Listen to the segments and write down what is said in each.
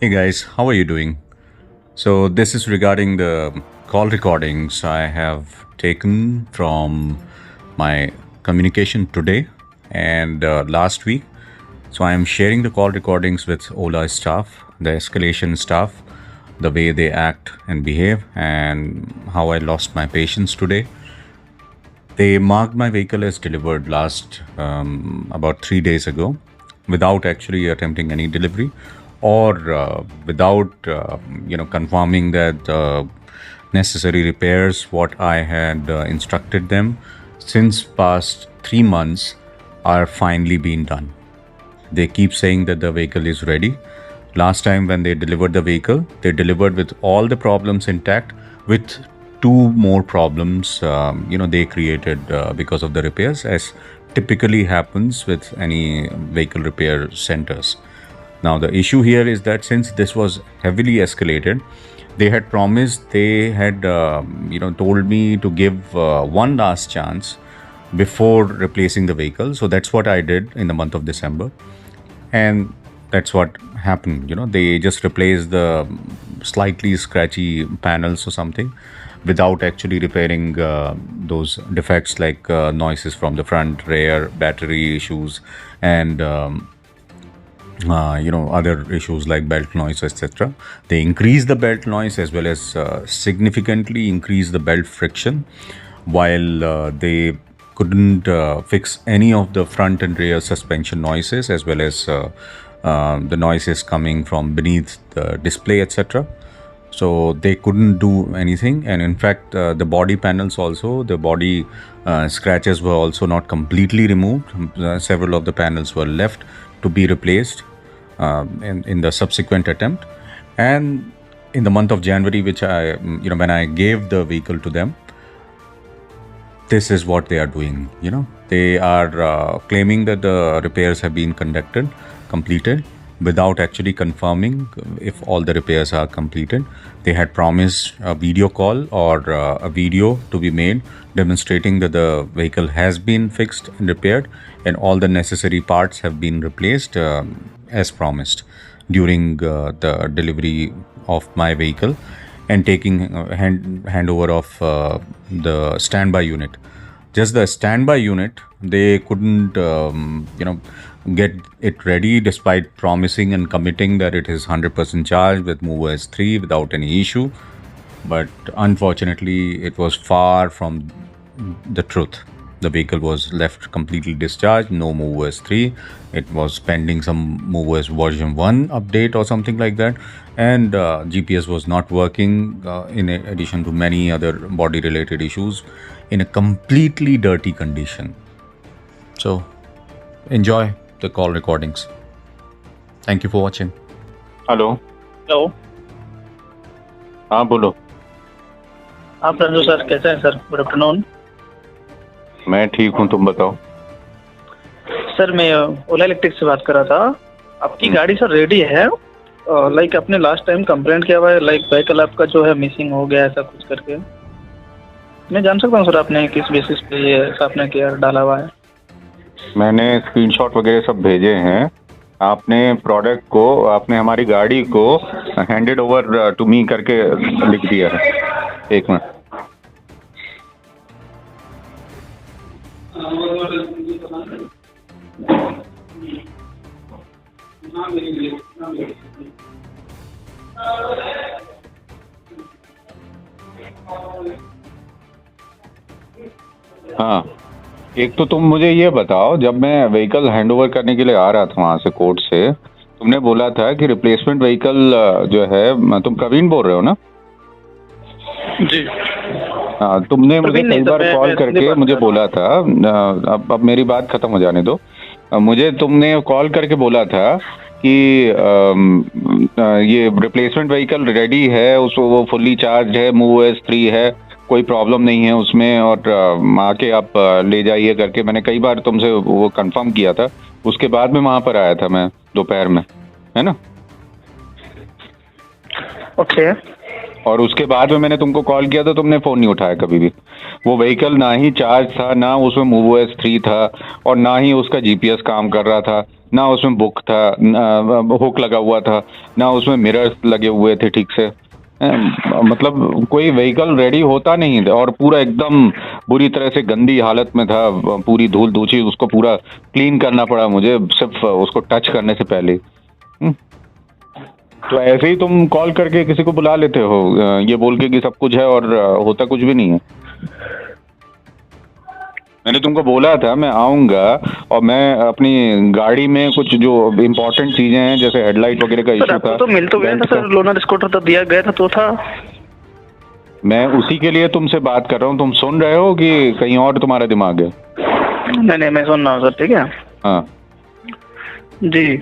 Hey guys, how are you doing? So, this is regarding the call recordings I have taken from my communication today and last week. So, I am sharing the call recordings with Ola staff, the escalation staff, the way they act and behave, and how I lost my patience today. They marked my vehicle as delivered last about 3 days ago without actually attempting any delivery or without confirming that necessary repairs what I had instructed them since past 3 months are finally being done. They keep saying that the vehicle is ready. Last time when they delivered the vehicle, they delivered with all the problems intact, with two more problems they created because of the repairs, as typically happens with any vehicle repair centers. Now the issue here is that since this was heavily escalated, they had told me to give one last chance before replacing the vehicle. So that's what I did in the month of December, and that's what happened. They just replaced the slightly scratchy panels or something without actually repairing those defects like noises from the front, rear, battery issues, and other issues like belt noise, etc. They increase the belt noise as well as significantly increase the belt friction, while they couldn't fix any of the front and rear suspension noises, as well as the noises coming from beneath the display, etc. So they couldn't do anything, and in fact the body panels also, the body scratches were also not completely removed. Several of the panels were left to be replaced in the subsequent attempt. And in the month of January, which when I gave the vehicle to them, this is what they are doing. They are claiming that the repairs have been completed without actually confirming if all the repairs are completed. They had promised a video call or a video to be made demonstrating that the vehicle has been fixed and repaired and all the necessary parts have been replaced as promised during the delivery of my vehicle and taking handover of the standby unit. Just the standby unit, they couldn't get it ready despite promising and committing that it is 100% charged with MoveOS 3 without any issue. But unfortunately, it was far from the truth. The vehicle was left completely discharged, no MoveOS 3. It was pending some MoveOS version 1 update or something like that. And GPS was not working, in addition to many other body related issues, in a completely dirty condition. So enjoy the call recordings. Thank you for watching. Hello hello. हाँ बोलो। आप Ranju sir कैसे हैं sir? Good afternoon. मैं ठीक हूँ, तुम बताओ। सर मैं ओला इलेक्ट्रिक से बात कर रहा था। आपकी गाड़ी सर रेडी है, लाइक आपने लास्ट टाइम कंप्लेंट किया हुआ है, लाइक व्हीकल आपका जो है मिसिंग हो गया ऐसा कुछ करके। मैं जान सकता हूँ सर आपने किस बेसिस पे ये ऐसा आपने किया डाला हुआ है? मैंने स्क्रीनशॉट वगैरह सब भेजे हैं। आपने प्रोडक्ट को, आपने हमारी गाड़ी को हैंडेड ओवर टू मी करके लिख दिया है। एक मिनट। हाँ, एक तो तुम मुझे ये बताओ, जब मैं व्हीकल हैंडओवर करने के लिए आ रहा था वहाँ से कोर्ट से, तुमने बोला था कि रिप्लेसमेंट व्हीकल जो है, तुम प्रवीण बोल रहे हो ना? जी हाँ, तुमने मुझे प्रवीण कई नहीं, बार मैं कॉल सीधे करके बात मुझे कर बोला था। अब मेरी बात खत्म हो जाने दो। मुझे तुमने कॉल करके बोला था कि ये रिप्लेसमेंट व्हीकल रेडी है, उसको वो फुल्ली चार्ज है, MoveOS 3 है, कोई प्रॉब्लम नहीं है उसमें, और आके आप ले जाइए करके मैंने कई बार तुमसे वो कंफर्म किया था। उसके बाद में वहाँ पर आया था मैं दोपहर में, है ना? ओके। और उसके बाद में मैंने तुमको कॉल किया था, तुमने फ़ोन नहीं उठाया कभी भी। वो व्हीकल ना ही चार्ज था, ना उसमें MoveOS 3 था, और ना ही उसका GPS काम कर रहा था। ना उसमें बुक था, हुक लगा हुआ था, ना उसमें मिरर्स लगे हुए थे ठीक से। मतलब कोई व्हीकल रेडी होता नहीं था, और पूरा एकदम बुरी तरह से गंदी हालत में था, पूरी धूल धूची, उसको पूरा क्लीन करना पड़ा मुझे सिर्फ उसको टच करने से पहले। तो ऐसे ही तुम कॉल करके किसी को बुला लेते हो ये बोल के कि सब कुछ है और होता कुछ भी नहीं है। मैंने तुमको बोला था मैं आऊंगा, और मैं अपनी गाड़ी में कुछ जो इम्पोर्टेंट चीजें हैं जैसे हेडलाइट वगैरह का सर इशू आपको था, तो मिल तो गया था सर, लोनर स्कूटर तो दिया गया था तो था। मैं उसी के लिए तुमसे बात कर रहा हूँ। तुम सुन रहे हो कि कहीं और तुम्हारा दिमाग है? नहीं नहीं, मैं सुन रहा हूँ सर, ठीक है। हाँ जी,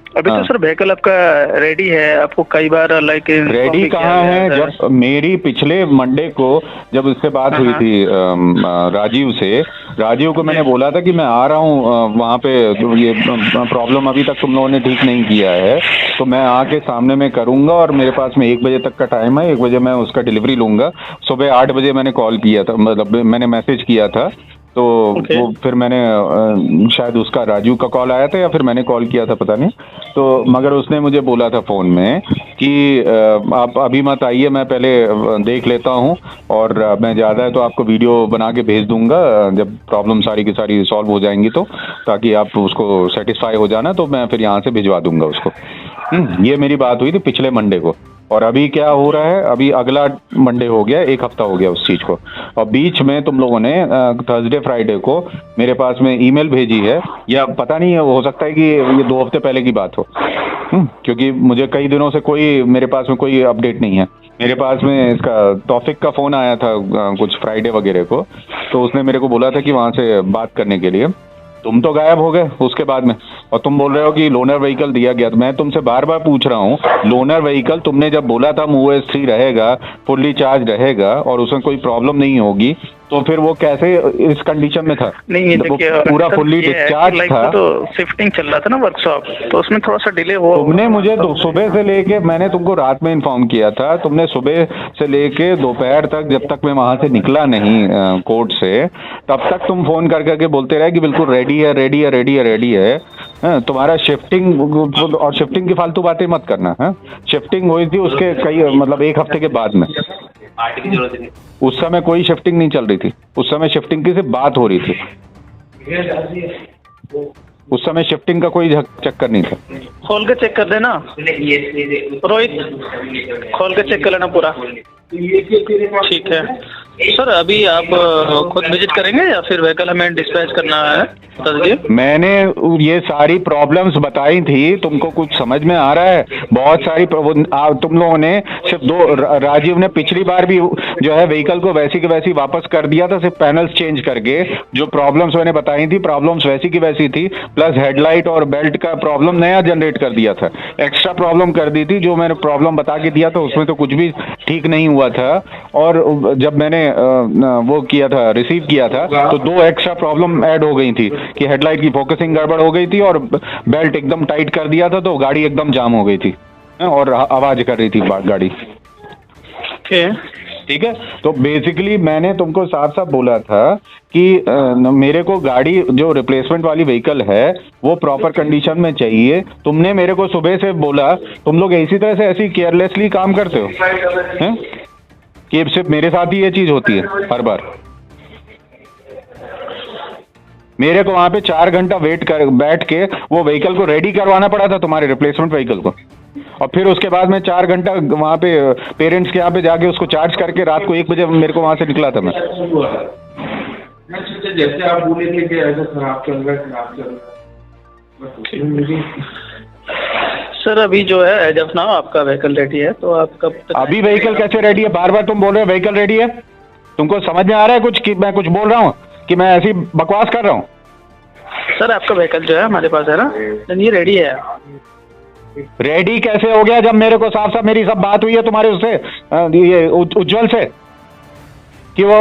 अभी हाँ। तो सर व्हीकल आपका रेडी है, आपको कई बार लाइक रेडी कहाँ है? जब मेरी पिछले मंडे को जब इससे बात हुई थी राजीव से, राजीव को मैंने बोला था कि मैं आ रहा हूँ वहाँ पे, तो ये प्रॉब्लम अभी तक तुम लोगों ने ठीक नहीं किया है, तो मैं आके सामने में करूँगा, और मेरे पास में 1 बजे तक का टाइम है, 1 बजे मैं उसका डिलीवरी लूँगा। सुबह 8 बजे मैंने कॉल किया था, मतलब मैंने मैसेज किया था, तो वो फिर मैंने शायद उसका राजू का कॉल आया था या फिर मैंने कॉल किया था पता नहीं, तो मगर उसने मुझे बोला था फ़ोन में कि आप अभी मत आइए, मैं पहले देख लेता हूँ, और मैं ज़्यादा है तो आपको वीडियो बना के भेज दूंगा जब प्रॉब्लम सारी की सारी सॉल्व हो जाएंगी, तो ताकि आप उसको सेटिस्फाई हो जाना, तो मैं फिर यहाँ से भिजवा दूंगा उसको। ये मेरी बात हुई थी पिछले मंडे को। और अभी क्या हो रहा है, अभी अगला मंडे हो गया, 1 हफ्ता हो गया उस चीज़ को, और बीच में तुम लोगों ने थर्सडे फ्राइडे को मेरे पास में ईमेल भेजी है, या पता नहीं है, हो सकता है कि ये 2 हफ्ते पहले की बात हो, क्योंकि मुझे कई दिनों से मेरे पास में कोई अपडेट नहीं है। मेरे पास में इसका तौफिक का फ़ोन आया था कुछ फ्राइडे वगैरह को, तो उसने मेरे को बोला था कि वहाँ से बात करने के लिए। तुम तो गायब हो गए उसके बाद में, और तुम बोल रहे हो कि लोनर व्हीकल दिया गया। तो मैं तुमसे बार बार पूछ रहा हूँ, लोनर व्हीकल तुमने जब बोला था MOVS 3 रहेगा, फुल्ली चार्ज रहेगा और उसमें कोई प्रॉब्लम नहीं होगी, तो फिर वो कैसे इस कंडीशन में था? नहीं, ये देखिए पूरा फुल्ली डिस्चार्ज था। तो शिफ्टिंग चल रहा था ना वर्कशॉप, तो उसमें थोड़ा सा डिले हुआ। तुमने मुझे सुबह से लेके, मैंने तुमको रात में इन्फॉर्म किया था, तुमने सुबह से लेके दोपहर तक, जब तक मैं वहां से निकला नहीं कोर्ट से, तब तक तुम फोन कर करके बोलते रहे कि बिल्कुल रेडी है, रेडी है, रेडी है, रेडी है। तुम्हारा शिफ्टिंग, और शिफ्टिंग की फालतू बातें मत करना है। शिफ्टिंग हुई थी उसके मतलब 1 हफ्ते के बाद में, उस समय कोई शिफ्टिंग नहीं चल रही थी, उस समय शिफ्टिंग की सिर्फ बात हो रही थी, उस समय शिफ्टिंग का कोई चक्कर नहीं था। खोल के चेक कर देना रोहित, खोल के चेक कर लेना पूरा, ठीक है सर। अभी आप खुद विजिट करेंगे या फिर व्हीकल हमें डिस्पैच करना है, बता दीजिए। मैंने ये सारी प्रॉब्लम्स बताई थी, तुमको कुछ समझ में आ रहा है? बहुत सारी तुम लोगों ने सिर्फ राजीव ने पिछली बार भी जो है व्हीकल को वैसी की वैसी वापस कर दिया था, सिर्फ पैनल्स चेंज करके। जो प्रॉब्लम्स मैंने बताई थी, प्रॉब्लम्स वैसी की वैसी थी, प्लस हेडलाइट और बेल्ट का प्रॉब्लम नया जनरेट कर दिया था, एक्स्ट्रा प्रॉब्लम कर दी थी। जो मैंने प्रॉब्लम बता के दिया था उसमें तो कुछ भी ठीक नहीं हुआ था, और जब मैंने वो किया था, रिसीव किया था, तो 2 एक्स्ट्रा प्रॉब्लम ऐड हो गई थी कि हेडलाइट की फोकसिंग गड़बड़ हो गई थी और बेल्ट एकदम टाइट कर दिया था, तो गाड़ी एकदम जाम हो गई थी और आवाज कर रही थी गाड़ी। ठीक है, तो बेसिकली मैंने तुमको साफ साफ बोला था कि मेरे को गाड़ी जो रिप्लेसमेंट वाली व्हीकल है वो प्रॉपर कंडीशन में चाहिए। तुमने मेरे को सुबह से बोला, तुम लोग इसी तरह से ऐसी केयरलेसली काम करते हो हैं कि सिर्फ मेरे साथ ही ये चीज होती है हर बार। मेरे को वहां पे 4 घंटा बैठ के वो व्हीकल को रेडी करवाना पड़ा था, तुम्हारे रिप्लेसमेंट व्हीकल को, और फिर उसके बाद में 4 घंटा वहां पे पेरेंट्स के यहाँ पे जाके उसको चार्ज करके रात को 1 बजे मेरे को वहां से निकला था मैं। जैसे आप बोलेंगे कि ऐसा खराब चल रहा है, सर अभी जो है एज ऑफ नाउ आपका व्हीकल रेडी है, तो आप कब तक? अभी व्हीकल कैसे रेडी है? बार बार तुम बोल रहे हो व्हीकल रेडी है। तुमको समझ में आ रहा है कुछ कि मैं कुछ बोल रहा हूँ कि मैं ऐसी बकवास कर रहा हूँ? सर आपका व्हीकल जो है हमारे पास है ना, ये रेडी है। रेडी कैसे हो गया जब मेरे को साफ साफ मेरी सब बात हुई है तुम्हारे उससे, ये उज्जवल से, कि वो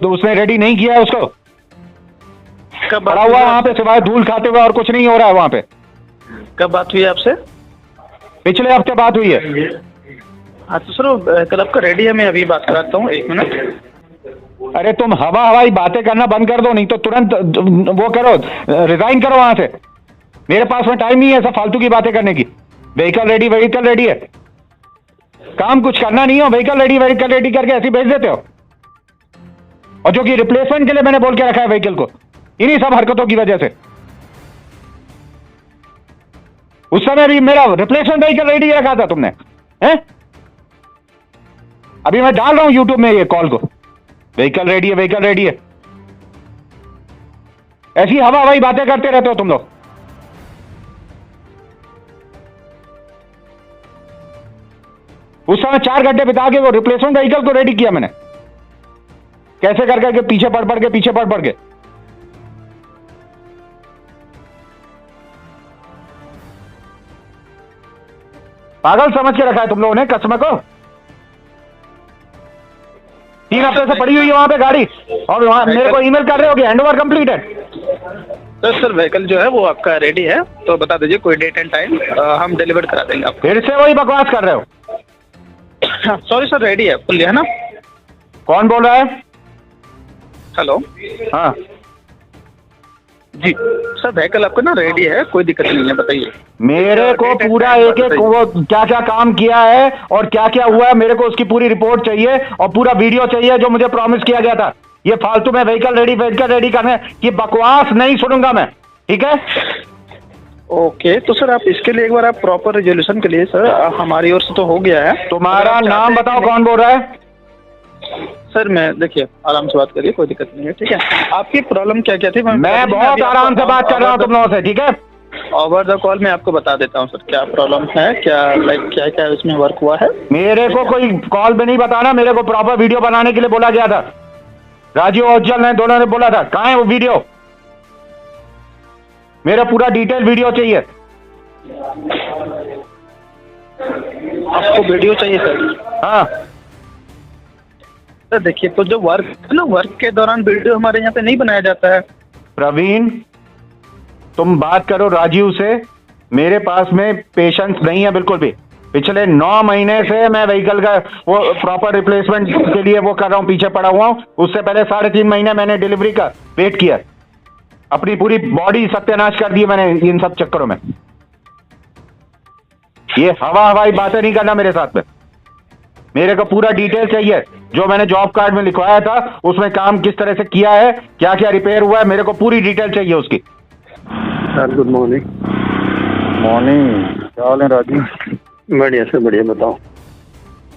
उसने रेडी नहीं किया है उसको। कब पड़ा हुआ वहां पे सिवाय धूल खाते हुए और कुछ नहीं हो रहा है वहां पे। कब बात हुई है आपसे? पिछले हफ्ते बात हुई है। हाँ तो सर कल आपका रेडी है, मैं अभी बात कराता हूँ, 1 मिनट। अरे तुम हवाई बातें करना बंद कर दो, नहीं तो तुरंत वो करो, रिजाइन करो वहां से। मेरे पास में टाइम नहीं है ऐसा फालतू की बातें करने की। व्हीकल रेडी है, काम कुछ करना नहीं हो, व्हीकल रेडी करके ऐसे भेज देते हो। और जो कि रिप्लेसमेंट के लिए मैंने बोल के रखा है व्हीकल को, इन्हीं सब हरकतों की वजह से। उस समय भी मेरा रिप्लेसमेंट व्हीकल रेडी रखा था तुमने, हैं? अभी मैं डाल रहा हूं यूट्यूब में ये कॉल को, व्हीकल रेडी है। ऐसी हवाई बातें करते रहते हो तुम लोग। उस समय 4 घंटे बिता के वो रिप्लेसमेंट व्हीकल को रेडी किया मैंने, कैसे कर करके पीछे पड़ के। पागल समझ के रखा है तुम लोगों ने कस्टमर को। 3 हफ्ते से पड़ी हुई है वहां पे गाड़ी, और वहां मेरे को ईमेल कर रहे हो कि हैंडओवर कंप्लीटेड। सर व्हीकल जो है वो आपका रेडी है, तो बता दीजिए कोई डेट एंड टाइम, हम डिलीवर करा देंगे आपको। फिर से वही बकवास कर रहे हो। सॉरी सर, रेडी है फुल्ली, है ना? कौन बोल रहा है? हेलो। हाँ जी सर, व्हीकल आपका ना रेडी है, कोई दिक्कत नहीं है, बताइए। मेरे को पूरा एक वो क्या क्या काम किया है और क्या क्या हुआ है, मेरे को उसकी पूरी रिपोर्ट चाहिए और पूरा वीडियो चाहिए जो मुझे प्रॉमिस किया गया था। ये फालतू में व्हीकल रेडी करने की बकवास नहीं सुनूंगा मैं, ठीक है? ओके, तो सर आप इसके लिए एक बार आप प्रॉपर रेजोल्यूशन के लिए सर, हमारी ओर से तो हो गया है। तुम्हारा नाम बताओ, कौन बोल रहा है? सर मैं, देखिए आराम से बात करिए, कोई दिक्कत नहीं है, ठीक है? आपकी प्रॉब्लम क्या क्या थी? मैं बहुत आराम से बात कर रहा हूँ तुम लोगों से, ठीक है? ओवर द कॉल मैं आपको बता देता हूँ सर क्या प्रॉब्लम है, क्या लाइक क्या क्या इसमें वर्क हुआ है। मेरे को कोई कॉल पे नहीं बताना, मेरे को प्रॉपर वीडियो बनाने के लिए बोला गया था। राजीव और उज्जवल ने दोनों ने बोला था, कहाँ है वो वीडियो? मेरा पूरा डिटेल वीडियो चाहिए। आपको वीडियो चाहिए सर? हाँ सर देखिए, तो जो वर्क है ना, वर्क के दौरान वीडियो हमारे यहाँ पे नहीं बनाया जाता है। प्रवीण, तुम बात करो राजीव से, मेरे पास में पेशेंस नहीं है बिल्कुल भी। पिछले 9 महीने से मैं व्हीकल का वो प्रॉपर रिप्लेसमेंट के लिए वो कर रहा हूँ, पीछे पड़ा हुआ हूँ। उससे पहले 3.5 महीने मैंने डिलीवरी का वेट किया, अपनी पूरी बॉडी सत्यानाश कर दी मैंने इन सब चक्करों में। ये हवाई बातें नहीं करना मेरे साथ में। मेरे को पूरा डिटेल चाहिए, जो मैंने जॉब कार्ड में लिखवाया था उसमें काम किस तरह से किया है, क्या क्या रिपेयर हुआ है, मेरे को पूरी डिटेल चाहिए उसकी। Sir good morning. मॉर्निंग, क्या हाल है राजीव? बढ़िया सर बढ़िया, बताओ।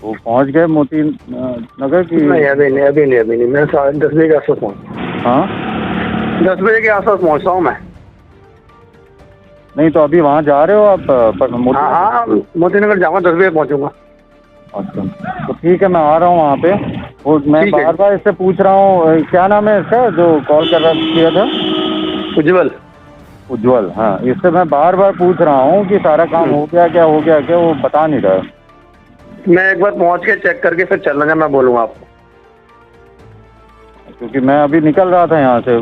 वो पहुंच गए मोती नगर की? नहीं अभी नहीं, मैं 10:30 बजे के आसपास पहुँच। हाँ 10 बजे के आसपास पहुँचता हूँ मैं। नहीं तो अभी वहाँ जा रहे हो आप? हाँ मोती नगर जाऊँगा, 10 बजे पहुँचूंगा। अच्छा तो ठीक है, मैं आ रहा हूँ वहाँ पे। वो मैं बार बार इससे पूछ रहा हूँ, क्या नाम है इसका जो कॉल किया था? उज्जवल। हाँ, इससे मैं बार बार पूछ रहा हूँ कि सारा काम हो गया क्या, वो बता नहीं रहा। मैं एक बार पहुँच के चेक करके फिर चलूंगा, मैं बोलूँगा आपको। क्योंकि मैं अभी निकल रहा था यहाँ से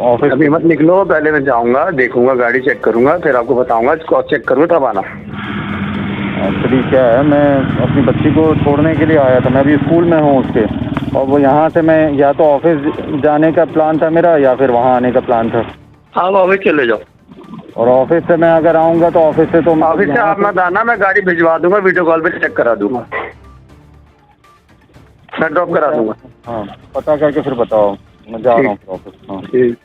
ऑफिस। अभी मत निकलो, पहले मैं जाऊँगा, देखूंगा, गाड़ी चेक करूँगा, फिर आपको बताऊँगा। क्रॉस चेक करूँगा तब आना। एक्चुअली क्या है, मैं अपनी बच्ची को छोड़ने के लिए आया था, मैं अभी स्कूल में हूँ उसके, और वो यहाँ से मैं या तो ऑफिस जाने का प्लान था मेरा या फिर वहाँ आने का प्लान था। हाँ ऑफिस चले जाओ। और ऑफिस से मैं अगर आऊँगा तो ऑफिस से आप मत आना, मैं गाड़ी भिजवा दूंगा, वीडियो कॉल पे चेक करा दूंगा, मैं ड्रॉप करा दूंगा। हाँ पता करके फिर बताओ, मैं जा रहा हूँ ऑफिस। हाँ ठीक।